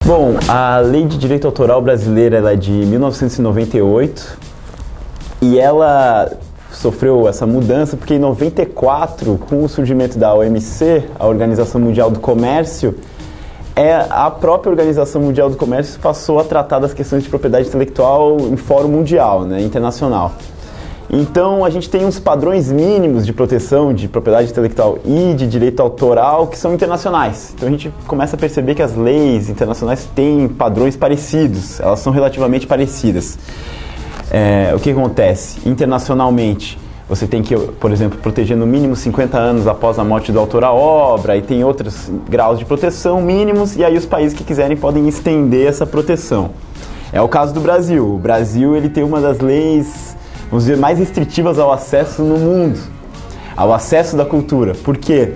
Bom, a Lei de Direito Autoral brasileira ela é de 1998 e ela sofreu essa mudança porque em 94, com o surgimento da OMC, a Organização Mundial do Comércio, a própria Organização Mundial do Comércio passou a tratar das questões de propriedade intelectual em fórum mundial, né, internacional. Então a gente tem uns padrões mínimos de proteção de propriedade intelectual e de direito autoral que são internacionais. Então a gente começa a perceber que as leis internacionais têm padrões parecidos, elas são relativamente parecidas. O que acontece? Internacionalmente, você tem que, por exemplo, proteger no mínimo 50 anos após a morte do autor a obra, e tem outros graus de proteção mínimos, e aí os países que quiserem podem estender essa proteção. É o caso do Brasil. O Brasil ele tem uma das leis, vamos dizer, mais restritivas ao acesso no mundo, ao acesso da cultura. Por quê?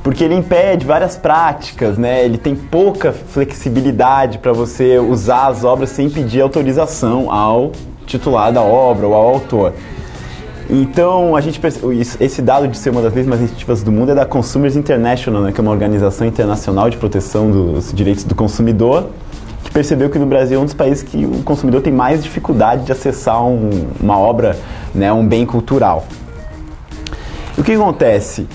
Porque ele impede várias práticas, né? Ele tem pouca flexibilidade para você usar as obras sem pedir autorização ao titular da obra ou ao autor. Então, a gente esse dado de ser uma das leis mais restritivas do mundo é da Consumers International, né? Que é uma organização internacional de proteção dos direitos do consumidor, que percebeu que no Brasil é um dos países que o consumidor tem mais dificuldade de acessar uma obra, né, um bem cultural. E o que acontece?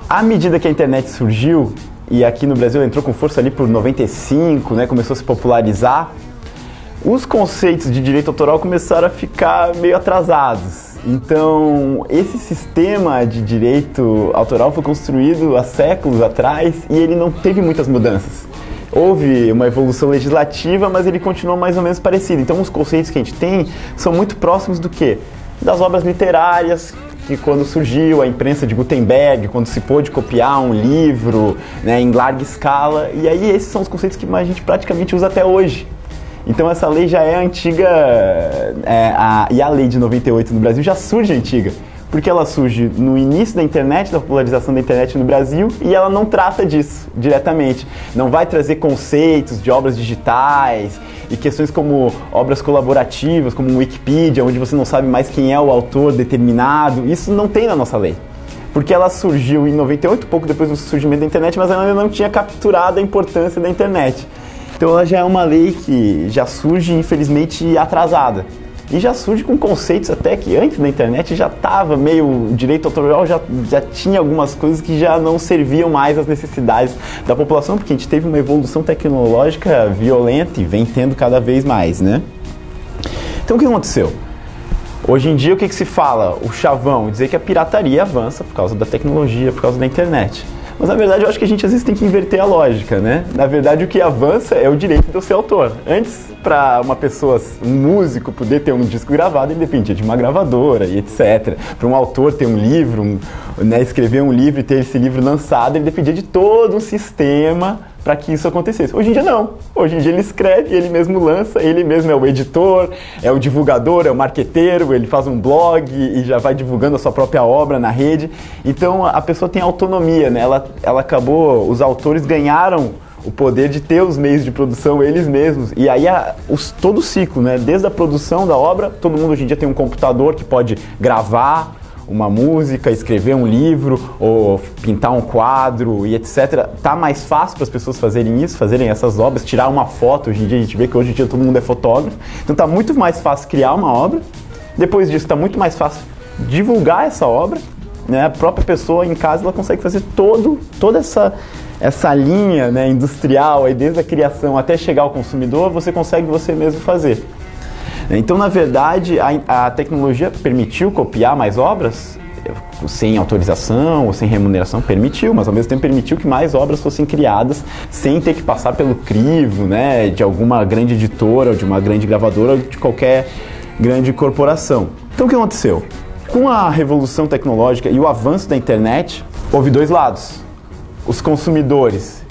À medida que a internet surgiu, e aqui no Brasil entrou com força ali por 95, né, começou a se popularizar, os conceitos de direito autoral começaram a ficar meio atrasados. Então, esse sistema de direito autoral foi construído há séculos atrás e ele não teve muitas mudanças. Houve uma evolução legislativa, mas ele continua mais ou menos parecido. Então, os conceitos que a gente tem são muito próximos do quê? Das obras literárias, que quando surgiu a imprensa de Gutenberg, quando se pôde copiar um livro, né, em larga escala, e aí esses são os conceitos que a gente praticamente usa até hoje. Então essa lei já é antiga, e a lei de 98 no Brasil já surge antiga, porque ela surge no início da internet, da popularização da internet no Brasil, e ela não trata disso diretamente. Não vai trazer conceitos de obras digitais e questões como obras colaborativas, como um Wikipedia, onde você não sabe mais quem é o autor determinado. Isso não tem na nossa lei, porque ela surgiu em 98, pouco depois do surgimento da internet, mas ela ainda não tinha capturado a importância da internet. Então ela já é uma lei que já surge, infelizmente, atrasada. E já surge com conceitos até que antes da internet já estava meio... O direito autoral já tinha algumas coisas que já não serviam mais às necessidades da população, porque a gente teve uma evolução tecnológica violenta e vem tendo cada vez mais, né? Então o que aconteceu? Hoje em dia o que se fala? O chavão, dizer que a pirataria avança por causa da tecnologia, por causa da internet. Mas na verdade eu acho que a gente às vezes tem que inverter a lógica, né? Na verdade o que avança é o direito de eu ser autor. Antes, para uma pessoa, um músico poder ter um disco gravado, ele dependia de uma gravadora e etc. Para um autor ter um livro, né, escrever um livro e ter esse livro lançado, ele dependia de todo um sistema para que isso acontecesse. Hoje em dia não. Hoje em dia ele escreve, ele mesmo lança, ele mesmo é o editor, é o divulgador, é o marqueteiro, ele faz um blog e já vai divulgando a sua própria obra na rede. Então a pessoa tem autonomia, né? Ela acabou, os autores ganharam o poder de ter os meios de produção eles mesmos. E aí todo o ciclo, né? Desde a produção da obra, todo mundo hoje em dia tem um computador que pode gravar uma música, escrever um livro ou pintar um quadro e etc. Tá mais fácil para as pessoas fazerem isso, fazerem essas obras, tirar uma foto. Hoje em dia a gente vê que hoje em dia todo mundo é fotógrafo, então tá muito mais fácil criar uma obra. Depois disso tá muito mais fácil divulgar essa obra, né? A própria pessoa em casa ela consegue fazer toda essa linha, né, industrial, aí desde a criação até chegar ao consumidor, você consegue você mesmo fazer. Então, na verdade, a tecnologia permitiu copiar mais obras, sem autorização ou sem remuneração, permitiu, mas ao mesmo tempo permitiu que mais obras fossem criadas sem ter que passar pelo crivo, né, de alguma grande editora, ou de uma grande gravadora, ou de qualquer grande corporação. Então, o que aconteceu? Com a revolução tecnológica e o avanço da internet, houve dois lados. Os consumidores,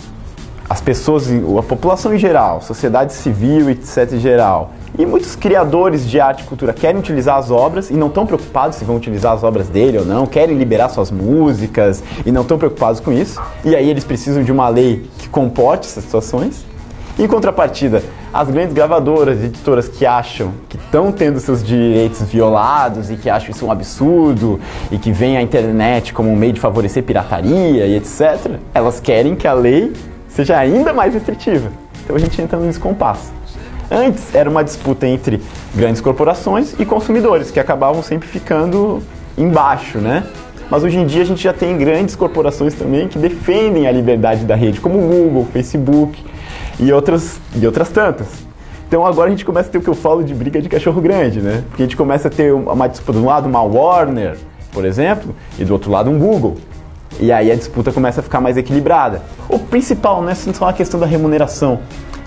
as pessoas, a população em geral, sociedade civil, etc. em geral, e muitos criadores de arte e cultura querem utilizar as obras e não estão preocupados se vão utilizar as obras dele ou não, querem liberar suas músicas e não estão preocupados com isso. E aí eles precisam de uma lei que comporte essas situações. Em contrapartida, as grandes gravadoras e editoras que acham que estão tendo seus direitos violados e que acham isso um absurdo e que veem a internet como um meio de favorecer pirataria e etc., elas querem que a lei seja ainda mais restritiva. Então a gente entra no descompasso. Antes era uma disputa entre grandes corporações e consumidores, que acabavam sempre ficando embaixo, né? Mas hoje em dia a gente já tem grandes corporações também que defendem a liberdade da rede, como o Google, Facebook e outras tantas. Então agora a gente começa a ter o que eu falo de briga de cachorro grande, né? Porque a gente começa a ter uma disputa, de um lado uma Warner, por exemplo, e do outro lado um Google. E aí a disputa começa a ficar mais equilibrada. O principal não é só a questão da remuneração,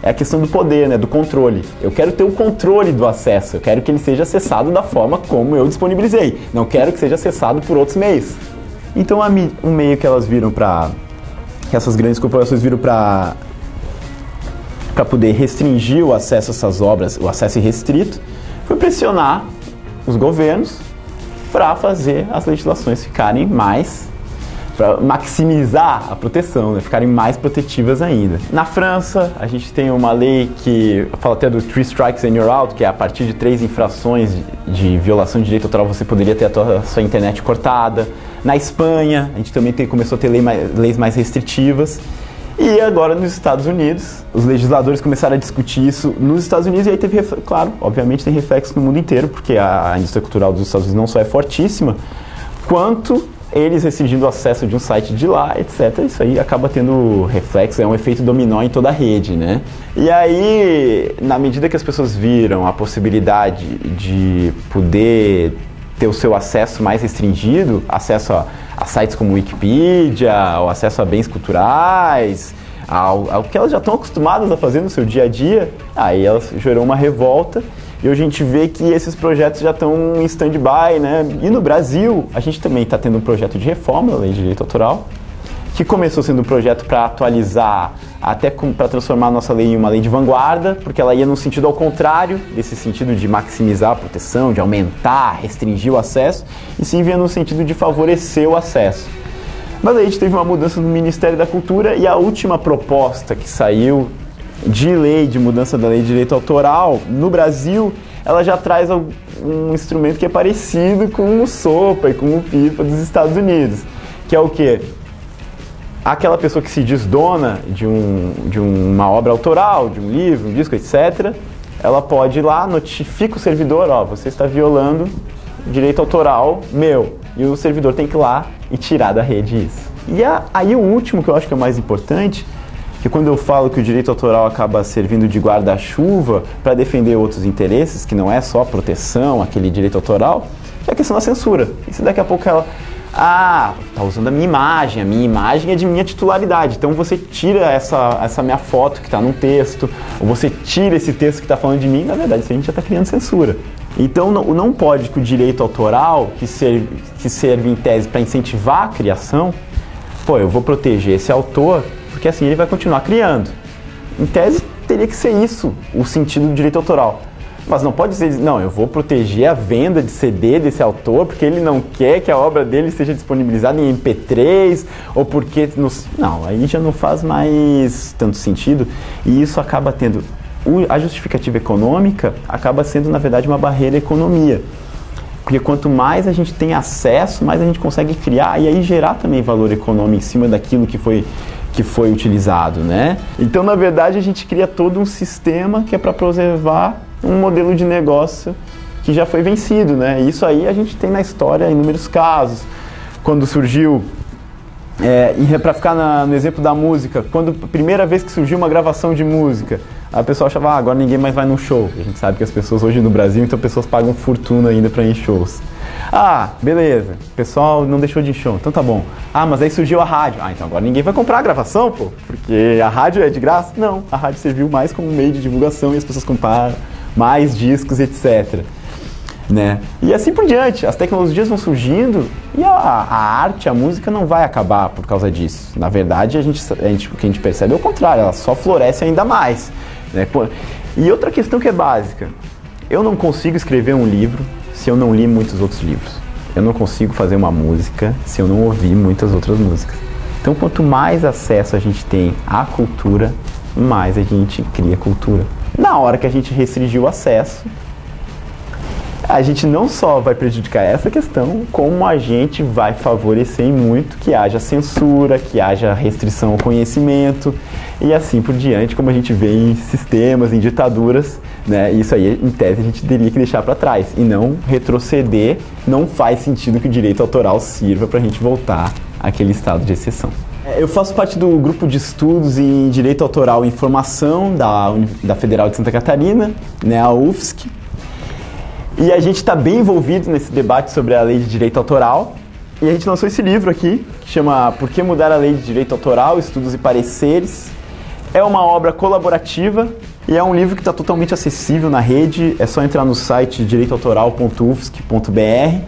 é a questão do poder, né, do controle. Eu quero ter o controle do acesso, eu quero que ele seja acessado da forma como eu disponibilizei. Não quero que seja acessado por outros meios. Então um meio que elas viram que essas grandes corporações viram para poder restringir o acesso a essas obras, o acesso irrestrito, foi pressionar os governos para fazer as legislações ficarem mais, para maximizar a proteção, né? Ficarem mais protetivas ainda. Na França, a gente tem uma lei que fala até do 3 strikes and you're out, que é a partir de 3 infrações de violação de direito autoral você poderia ter a sua internet cortada. Na Espanha, a gente também começou a ter leis mais restritivas. E agora nos Estados Unidos, os legisladores começaram a discutir isso nos Estados Unidos e aí teve, claro, obviamente tem reflexo no mundo inteiro, porque a indústria cultural dos Estados Unidos não só é fortíssima, quanto eles restringindo o acesso de um site de lá, etc. Isso aí acaba tendo reflexo, é um efeito dominó em toda a rede, né? E aí, na medida que as pessoas viram a possibilidade de poder ter o seu acesso mais restringido, acesso a sites como Wikipedia, o acesso a bens culturais, ao que elas já estão acostumadas a fazer no seu dia a dia, aí elas gerou uma revolta. E hoje a gente vê que esses projetos já estão em stand-by, né? E no Brasil, a gente também está tendo um projeto de reforma da Lei de Direito Autoral, que começou sendo um projeto para atualizar, até para transformar a nossa lei em uma lei de vanguarda, porque ela ia no sentido ao contrário, desse sentido de maximizar a proteção, de aumentar, restringir o acesso, e sim vinha no sentido de favorecer o acesso. Mas aí a gente teve uma mudança no Ministério da Cultura e a última proposta que saiu de lei, de mudança da Lei de Direito Autoral, no Brasil, ela já traz um instrumento que é parecido com o SOPA e com o PIPA dos Estados Unidos, que é o quê? Aquela pessoa que se diz dona de uma obra autoral, de um livro, um disco, etc., ela pode ir lá, notifica o servidor, ó, você está violando direito autoral meu, e o servidor tem que ir lá e tirar da rede isso. E aí o último, que eu acho que é o mais importante, que quando eu falo que o direito autoral acaba servindo de guarda-chuva para defender outros interesses, que não é só a proteção, aquele direito autoral, é a questão da censura. E se daqui a pouco ela... tá usando a minha imagem é de minha titularidade, então você tira essa minha foto que está num texto, ou você tira esse texto que está falando de mim, na verdade isso a gente já está criando censura. Então não pode que o direito autoral, que serve em tese para incentivar a criação, eu vou proteger esse autor, porque assim ele vai continuar criando. Em tese teria que ser isso, o sentido do direito autoral. Mas não pode dizer, não, eu vou proteger a venda de CD desse autor porque ele não quer que a obra dele seja disponibilizada em MP3 ou porque... Não, aí já não faz mais tanto sentido e isso acaba tendo... A justificativa econômica acaba sendo, na verdade, uma barreira à economia. Porque quanto mais a gente tem acesso, mais a gente consegue criar e aí gerar também valor econômico em cima daquilo que foi utilizado, né? Então, na verdade, a gente cria todo um sistema que é para preservar um modelo de negócio que já foi vencido, né? E isso aí a gente tem na história inúmeros casos. Quando surgiu, para ficar no exemplo da música, quando a primeira vez que surgiu uma gravação de música, a pessoa achava, agora ninguém mais vai num show. A gente sabe que as pessoas hoje no Brasil, então pessoas pagam fortuna ainda para ir em shows. Beleza, o pessoal não deixou de ir em show, então tá bom. Mas aí surgiu a rádio. Então agora ninguém vai comprar a gravação, porque a rádio é de graça? Não, a rádio serviu mais como meio de divulgação e as pessoas compraram mais discos, etc. Né? E assim por diante, as tecnologias vão surgindo e a arte, a música não vai acabar por causa disso. Na verdade, o que a gente percebe é o contrário, ela só floresce ainda mais. Né? E outra questão que é básica, eu não consigo escrever um livro se eu não li muitos outros livros. Eu não consigo fazer uma música se eu não ouvir muitas outras músicas. Então, quanto mais acesso a gente tem à cultura, mais a gente cria cultura. Na hora que a gente restringir o acesso, a gente não só vai prejudicar essa questão, como a gente vai favorecer muito que haja censura, que haja restrição ao conhecimento, e assim por diante, como a gente vê em sistemas, em ditaduras, né? Isso aí, em tese, a gente teria que deixar para trás e não retroceder. Não faz sentido que o direito autoral sirva para a gente voltar àquele estado de exceção. Eu faço parte do grupo de estudos em Direito Autoral e Informação da Federal de Santa Catarina, né, a UFSC, e a gente está bem envolvido nesse debate sobre a Lei de Direito Autoral, e a gente lançou esse livro aqui, que chama Por que Mudar a Lei de Direito Autoral? Estudos e Pareceres. É uma obra colaborativa e é um livro que está totalmente acessível na rede, é só entrar no site direitoautoral.ufsc.br,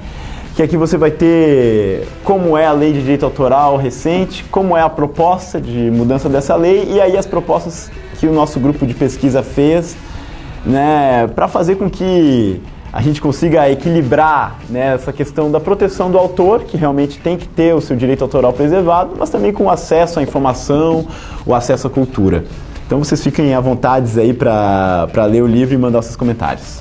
que aqui você vai ter como é a lei de direito autoral recente, como é a proposta de mudança dessa lei e aí as propostas que o nosso grupo de pesquisa fez, né, para fazer com que a gente consiga equilibrar, né, essa questão da proteção do autor, que realmente tem que ter o seu direito autoral preservado, mas também com o acesso à informação, o acesso à cultura. Então vocês fiquem à vontade aí para ler o livro e mandar seus comentários.